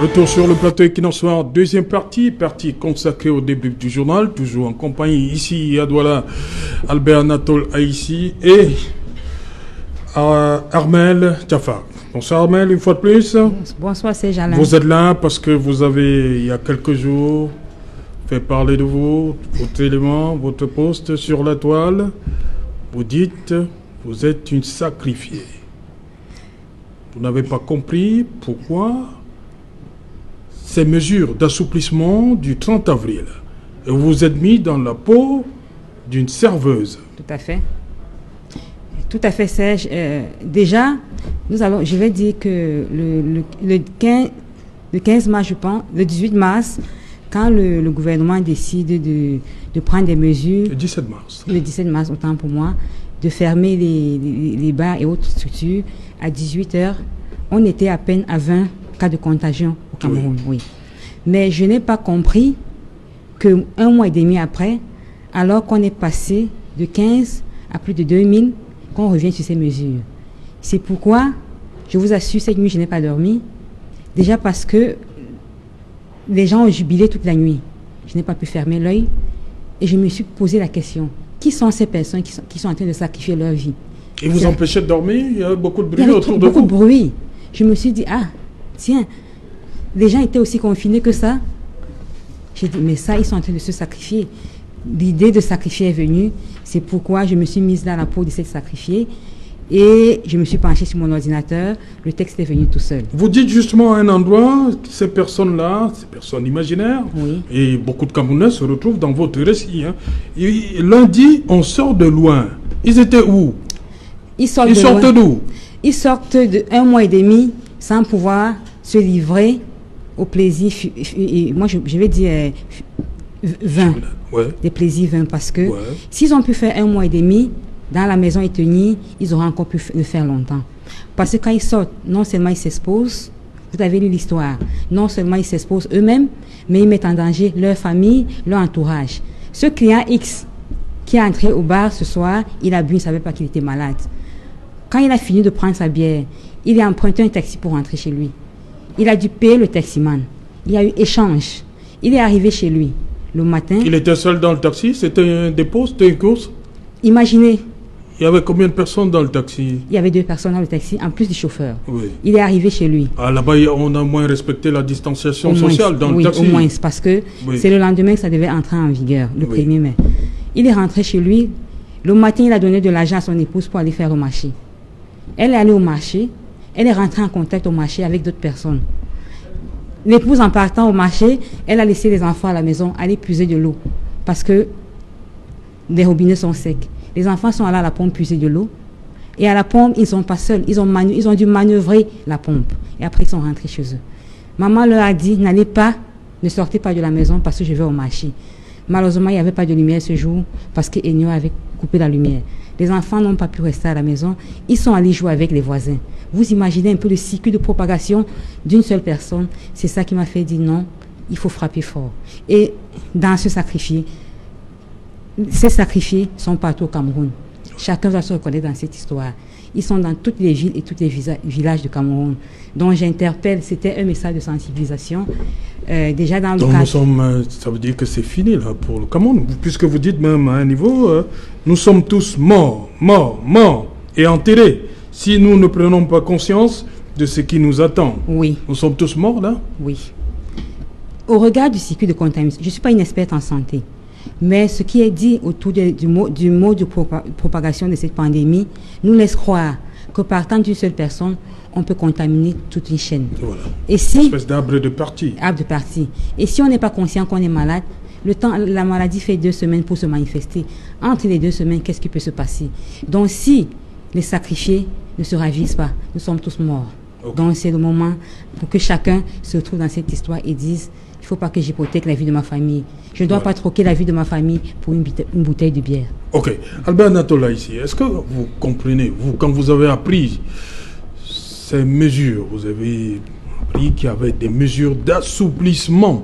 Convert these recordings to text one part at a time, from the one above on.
Retour sur le plateau Equinox Soir, deuxième partie consacrée au début du journal, toujours en compagnie ici à Douala, Albert Anatole Aïssi et Armel Jafar. Bonsoir Armel, une fois de plus. Bonsoir, c'est Jalin. Vous êtes là parce que vous avez, il y a quelques jours, fait parler de vous, votre élément, votre poste sur la toile. Vous dites, vous êtes une sacrifiée. Vous n'avez pas compris pourquoi ces mesures d'assouplissement du 30 avril. Et vous vous êtes mis dans la peau d'une serveuse. Tout à fait. Tout à fait, Serge. Déjà, je vais dire que le 15 mars, je pense, le 18 mars, quand le gouvernement décide de prendre des mesures... Le 17 mars. Le 17 mars, autant pour moi, de fermer les bars et autres structures à 18h, on était à peine à 20 cas de contagion au Cameroun, oui. Mais je n'ai pas compris qu'un mois et demi après, alors qu'on est passé de 15 à plus de 2000, qu'on revient sur ces mesures. C'est pourquoi, je vous assure, cette nuit, je n'ai pas dormi. Déjà parce que les gens ont jubilé toute la nuit. Je n'ai pas pu fermer l'œil et je me suis posé la question. Qui sont ces personnes qui sont en train de sacrifier leur vie? Et vous empêchez de dormir? Il y a beaucoup de bruit autour de vous? Beaucoup de bruit. Je me suis dit, tiens, les gens étaient aussi confinés que ça. J'ai dit, mais ça, ils sont en train de se sacrifier. L'idée de sacrifier est venue. C'est pourquoi je me suis mise dans la peau de cette sacrifiée. Et je me suis penchée sur mon ordinateur. Le texte est venu tout seul. Vous dites justement à un endroit, ces personnes-là, ces personnes imaginaires, oui. Et beaucoup de Camerounais se retrouvent dans votre récit. Et lundi, on sort de loin. Ils étaient où? Ils sortent d'où? Ils sortent d'un mois et demi sans pouvoir se livrer au plaisir, moi je vais dire vain, des plaisirs vains, parce que s'ils ont pu faire un mois et demi dans la maison éteignée, ils auraient encore pu le faire longtemps. Parce que quand ils sortent, non seulement ils s'exposent, vous avez lu l'histoire, non seulement ils s'exposent eux-mêmes, mais ils mettent en danger leur famille, leur entourage. Ce client X qui est entré au bar ce soir, il a bu, il ne savait pas qu'il était malade. Quand il a fini de prendre sa bière, il a emprunté un taxi pour rentrer chez lui. Il a dû payer le taximan. Il y a eu échange. Il est arrivé chez lui le matin. Il était seul dans le taxi? C'était un dépôt? C'était une course? Imaginez. Il y avait combien de personnes dans le taxi? Il y avait 2 personnes dans le taxi, en plus du chauffeur. Oui. Il est arrivé chez lui. Là-bas, on a moins respecté la distanciation sociale dans le taxi. Oui, au moins, parce que c'est le lendemain que ça devait entrer en vigueur, le 1er mai. Il est rentré chez lui. Le matin, il a donné de l'argent à son épouse pour aller faire au marché. Elle est allée au marché. Elle est rentrée en contact au marché avec d'autres personnes. L'épouse, en partant au marché, elle a laissé les enfants à la maison aller puiser de l'eau parce que les robinets sont secs. Les enfants sont allés à la pompe puiser de l'eau. Et à la pompe, ils ne sont pas seuls. Ils ont dû manœuvrer la pompe. Et après, ils sont rentrés chez eux. Maman leur a dit, ne sortez pas de la maison parce que je vais au marché. Malheureusement, il n'y avait pas de lumière ce jour parce que Enyo avait coupé la lumière. Les enfants n'ont pas pu rester à la maison. Ils sont allés jouer avec les voisins. Vous imaginez un peu le cycle de propagation d'une seule personne. C'est ça qui m'a fait dire non, il faut frapper fort. Et dans ce sacrifié, ces sacrifiés sont partout au Cameroun. Chacun doit se reconnaître dans cette histoire. Ils sont dans toutes les villes et tous les villages du Cameroun. Donc j'interpelle, c'était un message de sensibilisation. Déjà dans le cadre... ça veut dire que c'est fini là pour le Cameroun, puisque vous dites même à un niveau, nous sommes tous morts et enterrés. Si nous ne prenons pas conscience de ce qui nous attend, oui. Nous sommes tous morts là? Oui. Au regard du circuit de contamination, je ne suis pas une experte en santé, mais ce qui est dit autour du mot de propagation de cette pandémie nous laisse croire que partant d'une seule personne, on peut contaminer toute une chaîne. Voilà. Et si, une espèce d'arbre de partie. Et si on n'est pas conscient qu'on est malade, la maladie fait 2 semaines pour se manifester. Entre les 2 semaines, qu'est-ce qui peut se passer? Donc si les sacrifiés ne se ravissent pas, nous sommes tous morts. Okay. Donc c'est le moment pour que chacun se retrouve dans cette histoire et dise, il ne faut pas que j'hypothèque la vie de ma famille. Je ne dois pas troquer la vie de ma famille pour une bouteille de bière. Ok. Albert Anatole ici, est-ce que vous comprenez, vous, quand vous avez appris ces mesures, vous avez appris qu'il y avait des mesures d'assouplissement,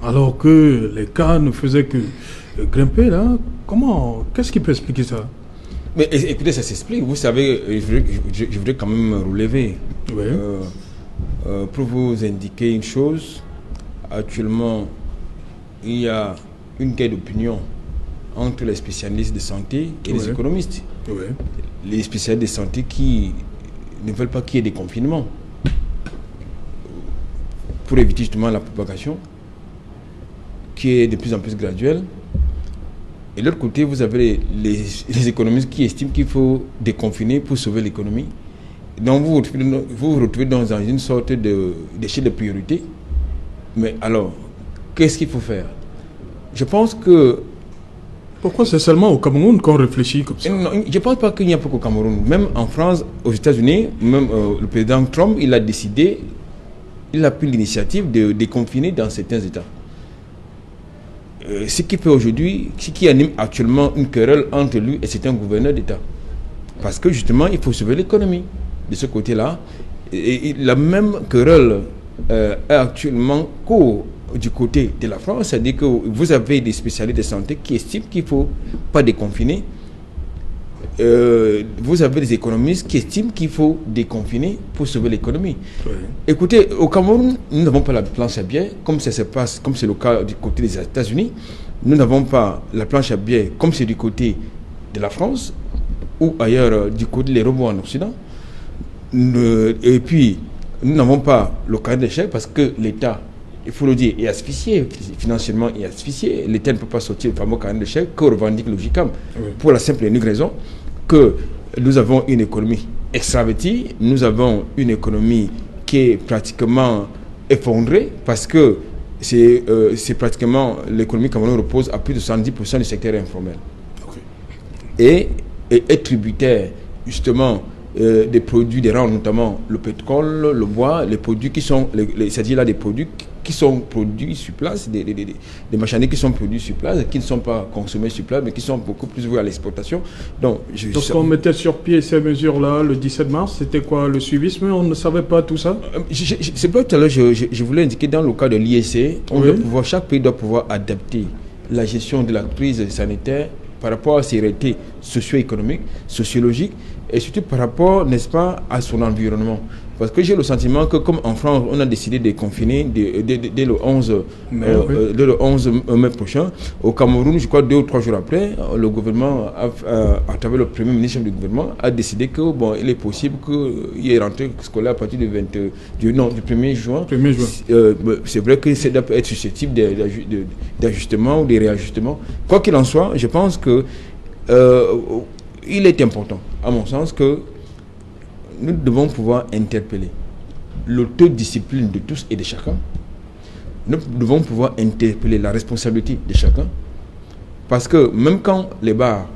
alors que les cas ne faisaient que grimper là? Qu'est-ce qui peut expliquer ça? Mais écoutez, ça s'explique. Vous savez, je voudrais quand même relever. Oui. pour vous indiquer une chose. Actuellement, il y a une guerre d'opinion entre les spécialistes de santé et les économistes. Les spécialistes de santé qui ne veulent pas qu'il y ait des confinements pour éviter justement la propagation qui est de plus en plus graduelle. Et de l'autre côté, vous avez les économistes qui estiment qu'il faut déconfiner pour sauver l'économie. Donc vous vous retrouvez dans une sorte d'échelle de priorité. Mais alors, qu'est-ce qu'il faut faire? Je pense que... Pourquoi c'est seulement au Cameroun qu'on réfléchit comme ça? Non, je ne pense pas qu'il n'y a pas qu'au Cameroun. Même en France, aux États-Unis, même le président Trump, il a décidé, il a pris l'initiative de déconfiner dans certains États. Ce qui fait aujourd'hui, ce qui anime actuellement une querelle entre lui et certains gouverneurs d'État. Parce que justement, il faut sauver l'économie de ce côté-là. Et la même querelle est actuellement du côté de la France, c'est-à-dire que vous avez des spécialistes de santé qui estiment qu'il ne faut pas déconfiner. Vous avez des économistes qui estiment qu'il faut déconfiner pour sauver l'économie. Écoutez, au Cameroun, nous n'avons pas la planche à billets, comme ça se passe, comme c'est le cas du côté des États-Unis. Nous n'avons pas la planche à billets, comme c'est du côté de la France, ou ailleurs du côté des robots en Occident. Et puis, nous n'avons pas le cas d'échec parce que l'État, il faut le dire, est asphyxié, financièrement est asphyxié. L'État ne peut pas sortir le fameux carnet de chèques que revendique le GICAM, pour la simple et unique raison que nous avons une économie extravertie, nous avons une économie qui est pratiquement effondrée parce que c'est pratiquement l'économie camerounaise repose à plus de 70% du secteur informel. Et est tributaire justement des produits des rangs, notamment le pétrole, le bois, les produits qui sont, c'est-à-dire là des produits qui sont produits sur place, des marchandises qui sont produits sur place, qui ne sont pas consommés sur place, mais qui sont beaucoup plus voués à l'exportation. Donc, lorsqu'on mettait sur pied ces mesures-là le 17 mars, c'était quoi le suivisme? On ne savait pas tout ça? C'est pas tout à l'heure, je voulais indiquer dans le cas de l'IEC, chaque pays doit pouvoir adapter la gestion de la crise sanitaire par rapport à ses réalités socio-économiques, sociologiques, et surtout par rapport, n'est-ce pas, à son environnement. Parce que j'ai le sentiment que, comme en France, on a décidé de confiner dès le 11 mai prochain, au Cameroun, je crois 2 ou 3 jours après, le gouvernement, à travers le premier ministre du gouvernement, a décidé que il est possible qu'il y ait rentrée scolaire à partir du 1er juin. C'est vrai que ça peut être susceptible d'ajustement ou de réajustement. Quoi qu'il en soit, je pense que il est important, à mon sens, que nous devons pouvoir interpeller l'autodiscipline de tous et de chacun. Nous devons pouvoir interpeller la responsabilité de chacun. Parce que même quand les bars,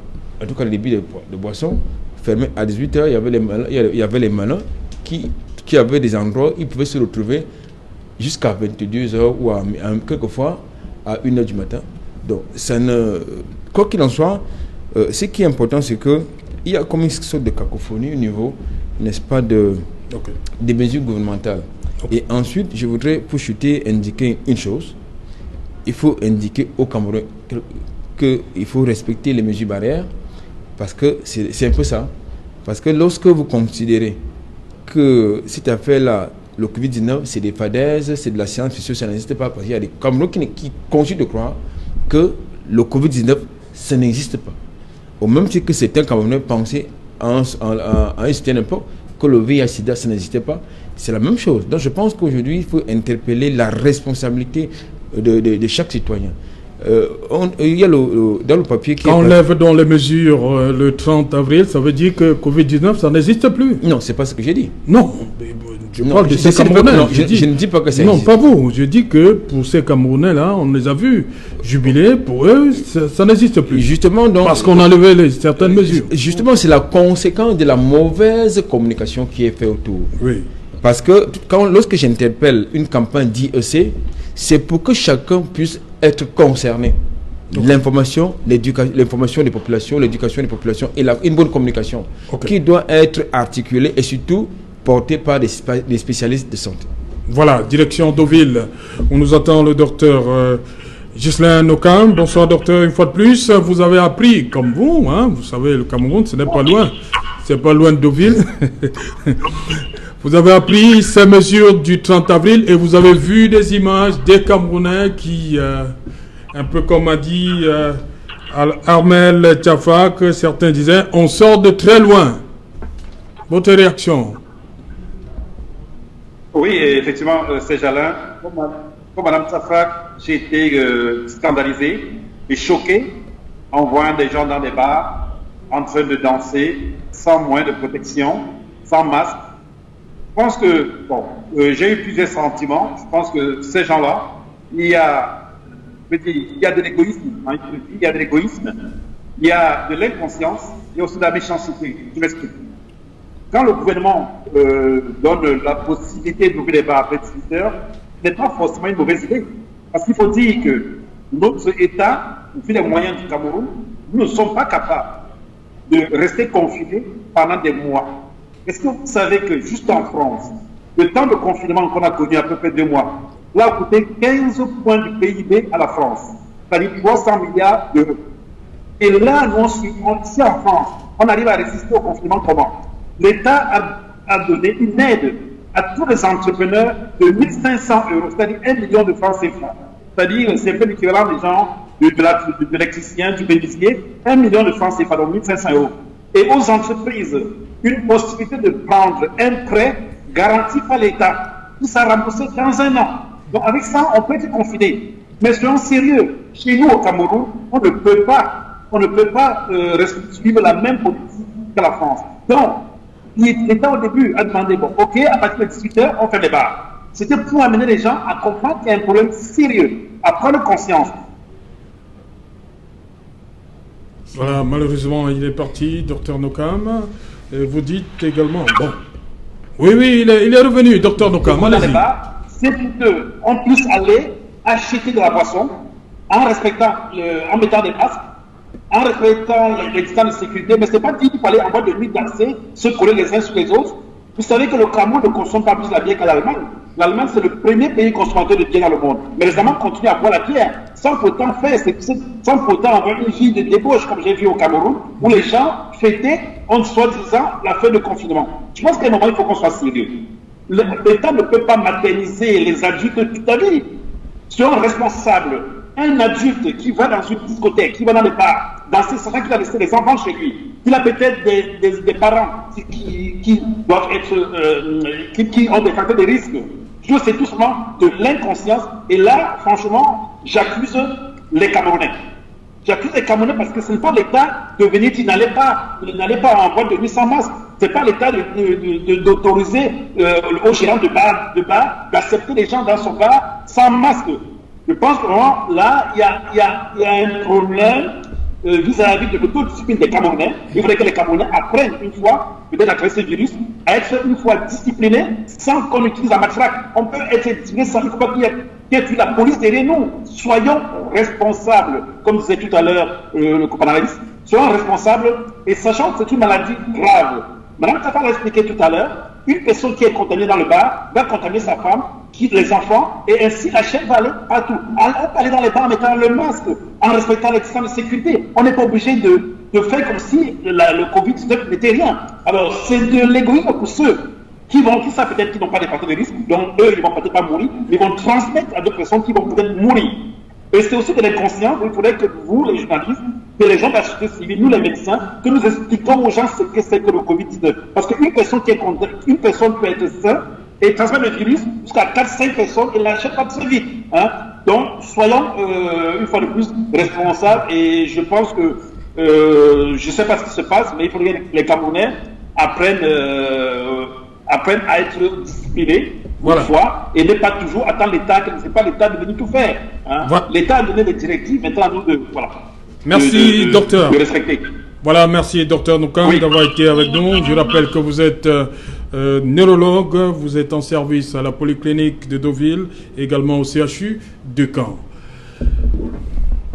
en tout cas les débits de boissons, fermaient à 18h, il y avait les malins qui avaient des endroits où ils pouvaient se retrouver jusqu'à 22h ou quelquefois à 1h du matin. Donc, quoi qu'il en soit, ce qui est important, c'est qu'il y a comme une sorte de cacophonie au niveau, n'est-ce pas, des mesures gouvernementales. Et ensuite, je voudrais, pour chuter, indiquer une chose. Il faut indiquer au Cameroun qu'il faut respecter les mesures barrières, parce que c'est un peu ça. Parce que lorsque vous considérez que cette affaire-là, le Covid-19, c'est des fadaises, c'est de la science fictive, ça n'existe pas, parce qu'il y a des Camerounais qui continuent de croire que le Covid-19, ça n'existe pas. Au même titre que certains Camerounais pensaient à une certaine époque que le VIH-Sida, ça n'existait pas. C'est la même chose. Donc je pense qu'aujourd'hui, il faut interpeller la responsabilité de chaque citoyen. Il y a dans le papier qui... Quand on lève dans les mesures le 30 avril, ça veut dire que Covid-19, ça n'existe plus. Non, c'est pas ce que j'ai dit. Non, je parle de ces Camerounais. Je ne dis pas que ça existe. Non, pas vous. Je dis que pour ces Camerounais-là, on les a vus jubiler. Pour eux, ça n'existe plus. Justement, donc... Parce qu'on a levé certaines mesures. Justement, c'est la conséquence de la mauvaise communication qui est faite autour. Oui. Parce que lorsque j'interpelle une campagne d'IEC, c'est pour que chacun puisse être concerné. L'information, l'information des populations, l'éducation des populations et une bonne communication qui doit être articulée et surtout portée par des spécialistes de santé. Voilà, direction Deauville, on nous attend le docteur Ghislain Nokam. Bonsoir docteur, une fois de plus, vous avez appris comme vous, hein, vous savez le Cameroun, ce n'est pas loin, c'est pas loin de Deauville. Vous avez appris ces mesures du 30 avril et vous avez vu des images des Camerounais qui, un peu comme a dit Armel Tchafak, certains disaient, on sort de très loin. Votre réaction? Oui, effectivement, c'est Jalin. Comme Mme Tchafak, j'ai été scandalisé et choqué en voyant des gens dans des bars en train de danser sans moyen de protection, sans masque. Je pense que, j'ai eu plusieurs sentiments. Je pense que ces gens-là, il y a de l'égoïsme, il y a de l'égoïsme, il y a de l'inconscience, il y a aussi de la méchanceté. Je m'explique. Quand le gouvernement donne la possibilité d'ouvrir les bars après 18 heures, ce n'est pas forcément une mauvaise idée. Parce qu'il faut dire que notre État, vu les moyens du Cameroun, nous ne sommes pas capables de rester confinés pendant des mois. Est-ce que vous savez que juste en France, le temps de confinement qu'on a connu à peu près 2 mois, là, a coûté 15 points du PIB à la France, c'est-à-dire 300 milliards d'euros. Et là, nous, ici en France, on arrive à résister au confinement comment? L'État a donné une aide à tous les entrepreneurs de 1 500 euros, c'est-à-dire 1 million de francs CFA. C'est-à-dire, c'est un peu l'équivalent des gens de l'électricien, du bénéficier, 1 million de francs CFA, donc 1 500 euros. Et aux entreprises, une possibilité de prendre un prêt garanti par l'État, qui sera remboursé dans 1 an. Donc avec ça, on peut être confiné. Mais soyons sérieux, chez nous au Cameroun, on ne peut pas suivre la même politique que la France. Donc, l'État au début a demandé, bon, ok, à partir de 18 heures, on fait des bars. C'était pour amener les gens à comprendre qu'il y a un problème sérieux, à prendre conscience. Voilà, malheureusement, il est parti, Dr Nokam. Et vous dites également, bon. Oui, il est revenu, Dr Nokam. Allez-y. C'est qu'on puisse aller acheter de la boisson en mettant des masques, en respectant les distances de sécurité, mais ce n'est pas dit qu'il fallait en boîte de nuit danser, se coller les uns sur les autres. Vous savez que le Cameroun ne consomme pas plus la bière que l'Allemagne. L'Allemagne, c'est le premier pays consommateur de bière dans le monde. Mais les Allemands continuent à boire la bière sans pourtant avoir une vie de débauche, comme j'ai vu au Cameroun, où les gens fêtaient, en soi-disant, la fin de confinement. Je pense qu'à un moment, il faut qu'on soit sérieux. L'État ne peut pas materniser les adultes toute la vie. Soyons responsables. Un adulte qui va dans une discothèque, qui va dans les bars, danser, sachant qu'il a laissé les enfants chez lui, il a peut-être des parents qui doivent être, qui ont des facteurs de risque. C'est tout simplement de l'inconscience. Et là, franchement, j'accuse les Camerounais. J'accuse les Camerounais parce que ce n'est pas l'État de venir dire n'allez pas en boîte de nuit sans masque. Ce n'est pas l'État d'autoriser au gérant de bar d'accepter les gens dans son bar sans masque. Je pense que vraiment, là, il y a un problème vis-à-vis de l'autodiscipline des Camerounais. Il faudrait que les Camerounais apprennent une fois, peut-être à créer ce virus, à être une fois disciplinés sans qu'on utilise la matraque. On peut être discipliné sans, il ne faut pas qu'il y ait la police derrière nous. Soyons responsables, comme disait tout à l'heure le copanaliste, soyons responsables et sachant que c'est une maladie grave. Madame Tata l'a expliqué tout à l'heure, une personne qui est contaminée dans le bar va contaminer sa femme, les enfants, et ainsi la chaîne va aller partout. On peut aller dans les bars en mettant le masque, en respectant les distances de sécurité. On n'est pas obligé de faire comme si le Covid-19 n'était rien. Alors, c'est de l'égoïsme pour ceux qui savent peut-être qu'ils n'ont pas des facteurs de risque, donc eux, ils ne vont peut-être pas mourir, mais ils vont transmettre à d'autres personnes qui vont peut-être mourir. Et c'est aussi de l'inconscience. Il faudrait que vous, les journalistes, que les gens de la société civile, nous les médecins, que nous expliquons aux gens ce que c'est que le Covid-19. Parce qu'une personne une personne peut être saine et transmettre le virus jusqu'à 4-5 personnes et l'achète pas très vite. Hein? Donc, soyons une fois de plus responsables et je pense que, je ne sais pas ce qui se passe, mais il faudrait que les Camerounais apprennent à être disciplinés. Voilà. Et ne pas toujours attendre l'État, ce n'est pas l'État de venir tout faire. Hein. Voilà. L'État a donné des directives, maintenant à nous de, merci, docteur. De respecter. Voilà, merci, docteur Nokam, d'avoir été avec nous. Je rappelle que vous êtes neurologue, vous êtes en service à la polyclinique de Deauville, également au CHU de Caen.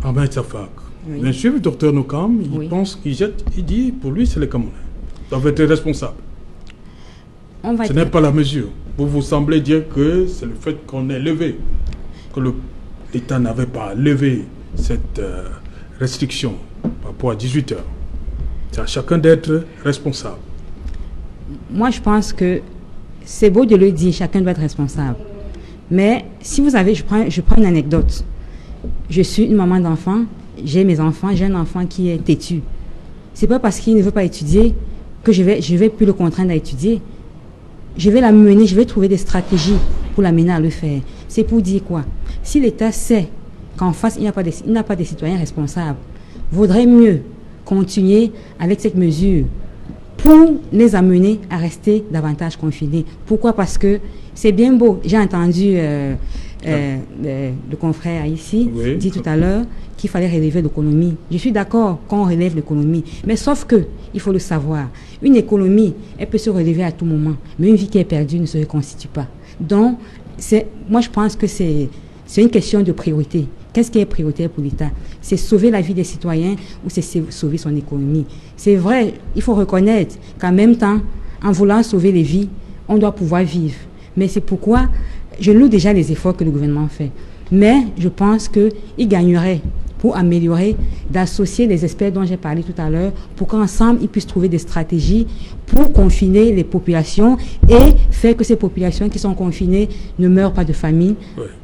Ahmed Tchafak. Oui. Bien sûr, le docteur Nokam, il dit, pour lui, c'est les Camerounais. Vous avez été responsable. Ce n'est pas la mesure. Vous semblez dire que c'est le fait qu'on ait levé, que l'État n'avait pas levé cette restriction par rapport à 18 heures. C'est à chacun d'être responsable. Moi, je pense que c'est beau de le dire, chacun doit être responsable. Mais si vous avez, je prends une anecdote. Je suis une maman d'enfant, j'ai mes enfants, j'ai un enfant qui est têtu. C'est pas parce qu'il ne veut pas étudier que je vais plus le contraindre à étudier. Je vais l'amener, je vais trouver des stratégies pour l'amener à le faire. C'est pour dire quoi? Si l'État sait qu'en face, il n'a pas de citoyens responsables, vaudrait mieux continuer avec cette mesure pour les amener à rester davantage confinés. Pourquoi? Parce que c'est bien beau. J'ai entendu le confrère ici dit tout à l'heure qu'il fallait relever l'économie. Je suis d'accord qu'on relève l'économie, mais sauf que, il faut le savoir, une économie, elle peut se relever à tout moment, mais une vie qui est perdue ne se reconstitue pas. Donc, moi je pense que c'est une question de priorité. Qu'est-ce qui est prioritaire pour l'État? C'est sauver la vie des citoyens ou c'est sauver son économie? C'est vrai, il faut reconnaître qu'en même temps, en voulant sauver les vies, on doit pouvoir vivre. Mais c'est pourquoi je loue déjà les efforts que le gouvernement fait. Mais je pense qu'il gagnerait pour améliorer, d'associer les experts dont j'ai parlé tout à l'heure, pour qu'ensemble, ils puissent trouver des stratégies pour confiner les populations et faire que ces populations qui sont confinées ne meurent pas de famine.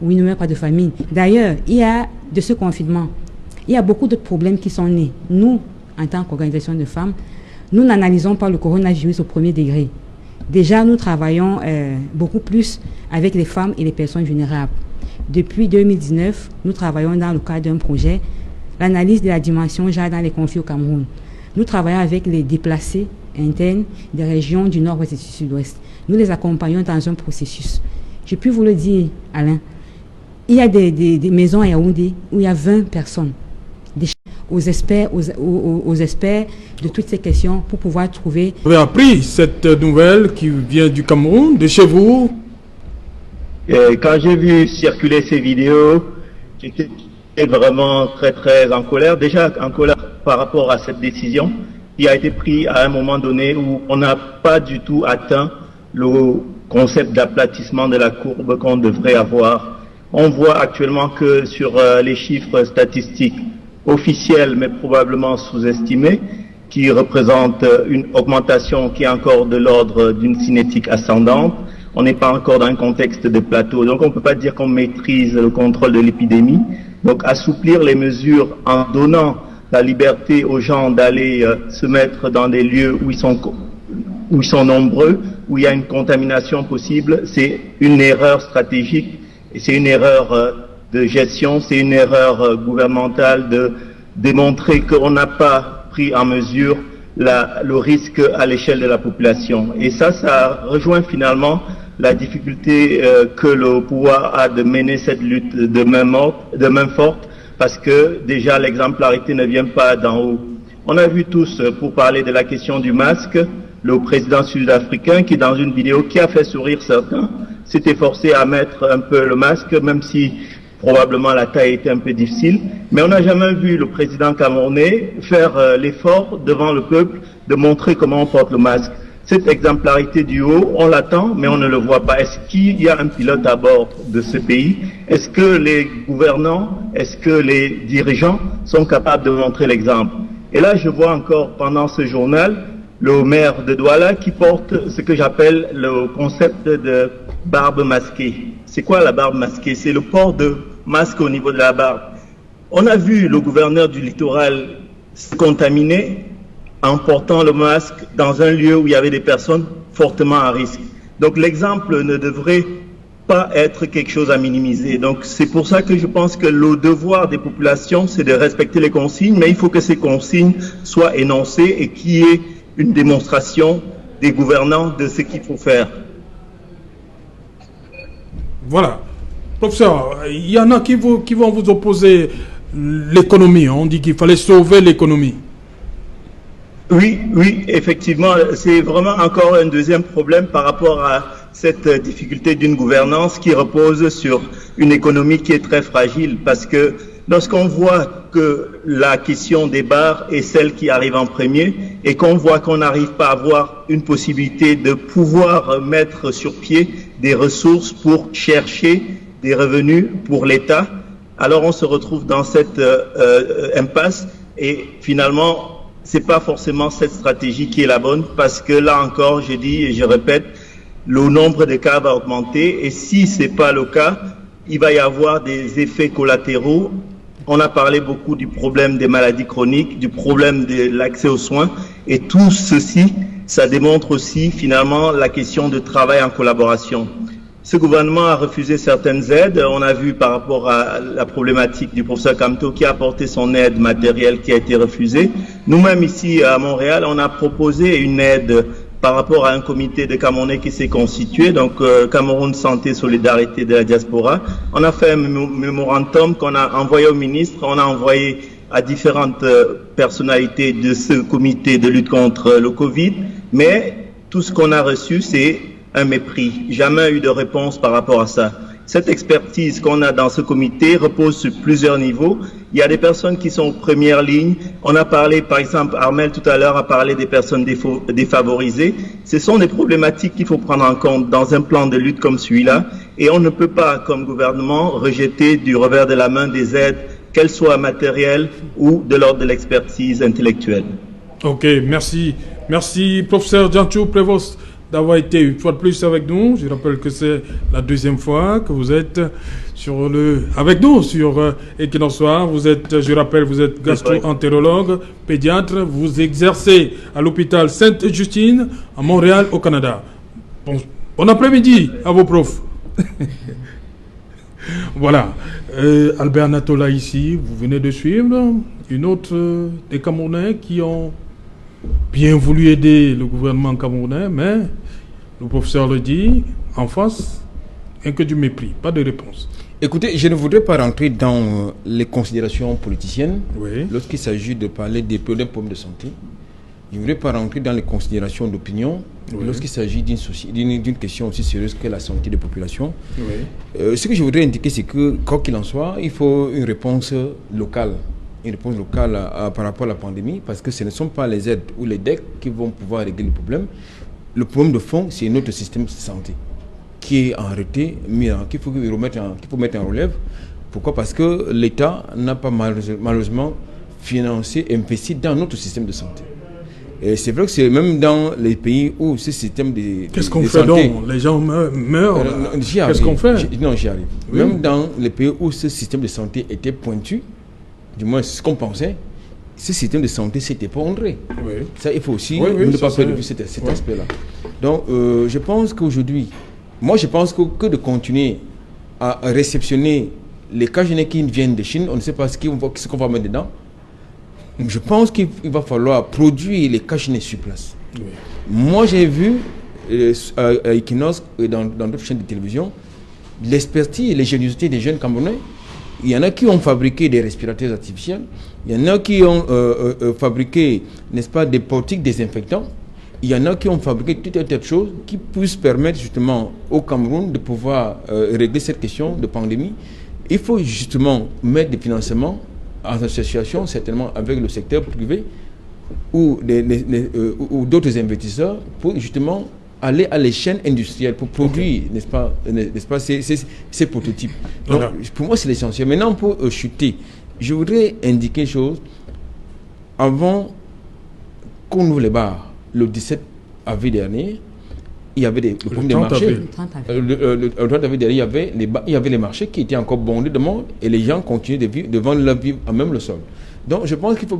Oui, ne meurent pas de famine. D'ailleurs, il y a de ce confinement, il y a beaucoup d'autres problèmes qui sont nés. Nous, en tant qu'organisation de femmes, nous n'analysons pas le coronavirus au premier degré. Déjà, nous travaillons beaucoup plus avec les femmes et les personnes vulnérables. Depuis 2019, nous travaillons dans le cadre d'un projet, l'analyse de la dimension genre dans les conflits au Cameroun. Nous travaillons avec les déplacés internes des régions du nord-ouest et du sud-ouest. Nous les accompagnons dans un processus. Je puis vous le dire, Alain, il y a des maisons à Yaoundé où il y a 20 personnes. Aux experts de toutes ces questions pour pouvoir trouver... Vous avez appris cette nouvelle qui vient du Cameroun, de chez vous? Quand j'ai vu circuler ces vidéos, j'étais vraiment très très en colère. Déjà en colère par rapport à cette décision qui a été prise à un moment donné où on n'a pas du tout atteint le concept d'aplatissement de la courbe qu'on devrait avoir. On voit actuellement que sur les chiffres statistiques officiels mais probablement sous-estimés, qui représentent une augmentation qui est encore de l'ordre d'une cinétique ascendante, on n'est pas encore dans un contexte de plateau. Donc on ne peut pas dire qu'on maîtrise le contrôle de l'épidémie. Donc assouplir les mesures en donnant la liberté aux gens d'aller se mettre dans des lieux où ils sont nombreux, où il y a une contamination possible, c'est une erreur stratégique et c'est une erreur de gestion, c'est une erreur gouvernementale de démontrer qu'on n'a pas pris en mesure le risque à l'échelle de la population. Et ça rejoint finalement la difficulté que le pouvoir a de mener cette lutte de main forte, parce que déjà l'exemplarité ne vient pas d'en haut. On a vu tous, pour parler de la question du masque, le président sud-africain qui, dans une vidéo qui a fait sourire certains, s'est efforcé à mettre un peu le masque, même si probablement la taille était un peu difficile, mais on n'a jamais vu le président camerounais faire l'effort devant le peuple de montrer comment on porte le masque. Cette exemplarité du haut, on l'attend, mais on ne le voit pas. Est-ce qu'il y a un pilote à bord de ce pays? Est-ce que les gouvernants, est-ce que les dirigeants sont capables de montrer l'exemple? Et là, je vois encore pendant ce journal le maire de Douala qui porte ce que j'appelle le concept de barbe masquée. C'est quoi la barbe masquée? C'est le port de masque au niveau de la barbe. On a vu le gouverneur du littoral se contaminer en portant le masque dans un lieu où il y avait des personnes fortement à risque. Donc l'exemple ne devrait pas être quelque chose à minimiser. Donc c'est pour ça que je pense que le devoir des populations, c'est de respecter les consignes, mais il faut que ces consignes soient énoncées et qu'il y ait une démonstration des gouvernants de ce qu'il faut faire. Voilà. Professeur, il y en a qui vont vous opposer l'économie. On dit qu'il fallait sauver l'économie. Oui, effectivement, c'est vraiment encore un deuxième problème par rapport à cette difficulté d'une gouvernance qui repose sur une économie qui est très fragile, parce que lorsqu'on voit que la question des bars est celle qui arrive en premier et qu'on voit qu'on n'arrive pas à avoir une possibilité de pouvoir mettre sur pied des ressources pour chercher des revenus pour l'État, alors on se retrouve dans cette impasse et finalement c'est pas forcément cette stratégie qui est la bonne, parce que là encore, je dis et je répète, le nombre de cas va augmenter et si ce n'est pas le cas, il va y avoir des effets collatéraux. On a parlé beaucoup du problème des maladies chroniques, du problème de l'accès aux soins et tout ceci, ça démontre aussi finalement la question de travail en collaboration. Ce gouvernement a refusé certaines aides. On a vu par rapport à la problématique du professeur Kamto qui a apporté son aide matérielle qui a été refusée. Nous-mêmes ici à Montréal, on a proposé une aide par rapport à un comité de Camerounais qui s'est constitué, donc Cameroun Santé Solidarité de la Diaspora. On a fait un mémorandum qu'on a envoyé au ministre, on a envoyé à différentes personnalités de ce comité de lutte contre le Covid, mais tout ce qu'on a reçu, c'est un mépris. Jamais eu de réponse par rapport à ça. Cette expertise qu'on a dans ce comité repose sur plusieurs niveaux. Il y a des personnes qui sont en première ligne. On a parlé, par exemple, Armel tout à l'heure a parlé des personnes défavorisées. Ce sont des problématiques qu'il faut prendre en compte dans un plan de lutte comme celui-là. Et on ne peut pas, comme gouvernement, rejeter du revers de la main des aides, qu'elles soient matérielles ou de l'ordre de l'expertise intellectuelle. Ok, merci. Merci, professeur Djantou Prévost, d'avoir été une fois de plus avec nous. Je rappelle que c'est la deuxième fois que vous êtes avec nous sur Equinox Soir. Vous êtes, je rappelle, vous êtes gastro-entérologue, pédiatre. Vous exercez à l'hôpital Sainte-Justine à Montréal, au Canada. Bon après-midi à vos profs. Voilà. Albert Natola ici, vous venez de suivre une autre des Camerounais qui ont bien voulu aider le gouvernement camerounais, mais le professeur le dit, en face, rien que du mépris, pas de réponse. Écoutez, je ne voudrais pas rentrer dans les considérations politiciennes lorsqu'il s'agit de parler des problèmes de santé. Je ne voudrais pas rentrer dans les considérations d'opinion lorsqu'il s'agit d'une question aussi sérieuse que la santé des populations. Ce que je voudrais indiquer, c'est que, quoi qu'il en soit, il faut une réponse locale. Une réponse locale par rapport à la pandémie, parce que ce ne sont pas les aides ou les DEC qui vont pouvoir régler le problème. Le problème de fond, c'est notre système de santé qui est en retrait, qu'il faut mettre en relève. Pourquoi? Parce que l'État n'a pas malheureusement financé, investi dans notre système de santé. Et c'est vrai que c'est même dans les pays où ce système de Qu'est-ce qu'on fait donc? Les gens meurent. Qu'est-ce qu'on fait? Non, j'y arrive. Même dans les pays où ce système de santé était pointu, du moins c'est ce qu'on pensait, ce système de santé s'est effondré. Ça, il faut aussi ne pas perdre de vue cet aspect-là. Donc, je pense qu'aujourd'hui, je pense que de continuer à réceptionner les cas génériques qui viennent de Chine, on ne sait pas ce qu'on va mettre dedans. Je pense qu'il va falloir produire les cas génériques sur place. Moi, j'ai vu à Equinox et dans d'autres chaînes de télévision l'expertise et l'ingéniosité des jeunes Camerounais. Il y en a qui ont fabriqué des respirateurs artificiels, il y en a qui ont fabriqué, n'est-ce pas, des portiques désinfectants, il y en a qui ont fabriqué tout un tas de choses qui puissent permettre justement au Cameroun de pouvoir régler cette question de pandémie. Il faut justement mettre des financements en association, certainement avec le secteur privé ou d'autres investisseurs pour justement aller à l'échelle industrielle pour produire, n'est-ce pas, ces prototypes. Donc, pour moi, c'est l'essentiel. Maintenant, pour chuter, je voudrais indiquer une chose. Avant qu'on ouvre les bars, le 17 avril dernier, il y avait des problèmes de marché. Le 30 avril dernier, il y avait les marchés qui étaient encore bondés de monde et les gens continuaient de vendre leur vie à même le sol. Donc, je pense qu'il faut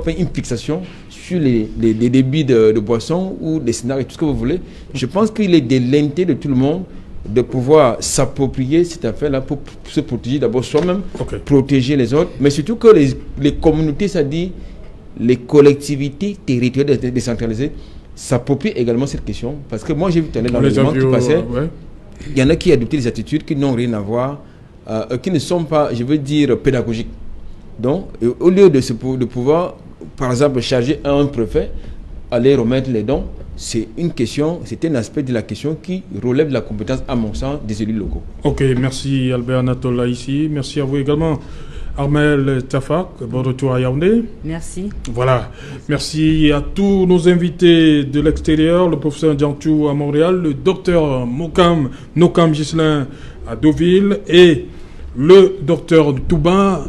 faire une fixation sur les débits de boissons ou des scénarios, tout ce que vous voulez. Je pense qu'il est de l'intérêt de tout le monde de pouvoir s'approprier cette affaire-là pour se protéger d'abord soi-même, protéger les autres, mais surtout que les communautés, c'est-à-dire les collectivités territoriales décentralisées, s'approprient également cette question. Parce que moi, j'ai vu dans le mouvement qui passait, il y en a qui adoptent des attitudes qui n'ont rien à voir, qui ne sont pas, je veux dire, pédagogiques. Donc, au lieu de pouvoir, par exemple, charger un préfet, aller remettre les dons, c'est un aspect de la question qui relève de la compétence, à mon sens, des élus locaux. Ok, merci Albert Natola ici. Merci à vous également, Armel Tafak. Bon retour à Yaoundé. Merci. Voilà. Merci à tous nos invités de l'extérieur, le professeur Djantou à Montréal, le docteur Nokam Ghislain à Deauville et le docteur Touba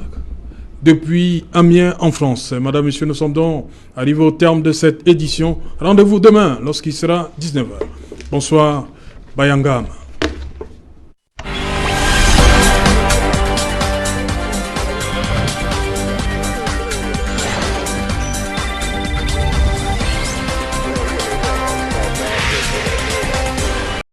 depuis Amiens en France. Madame, Messieurs, nous sommes donc arrivés au terme de cette édition. Rendez-vous demain lorsqu'il sera 19h. Bonsoir, Bayangam.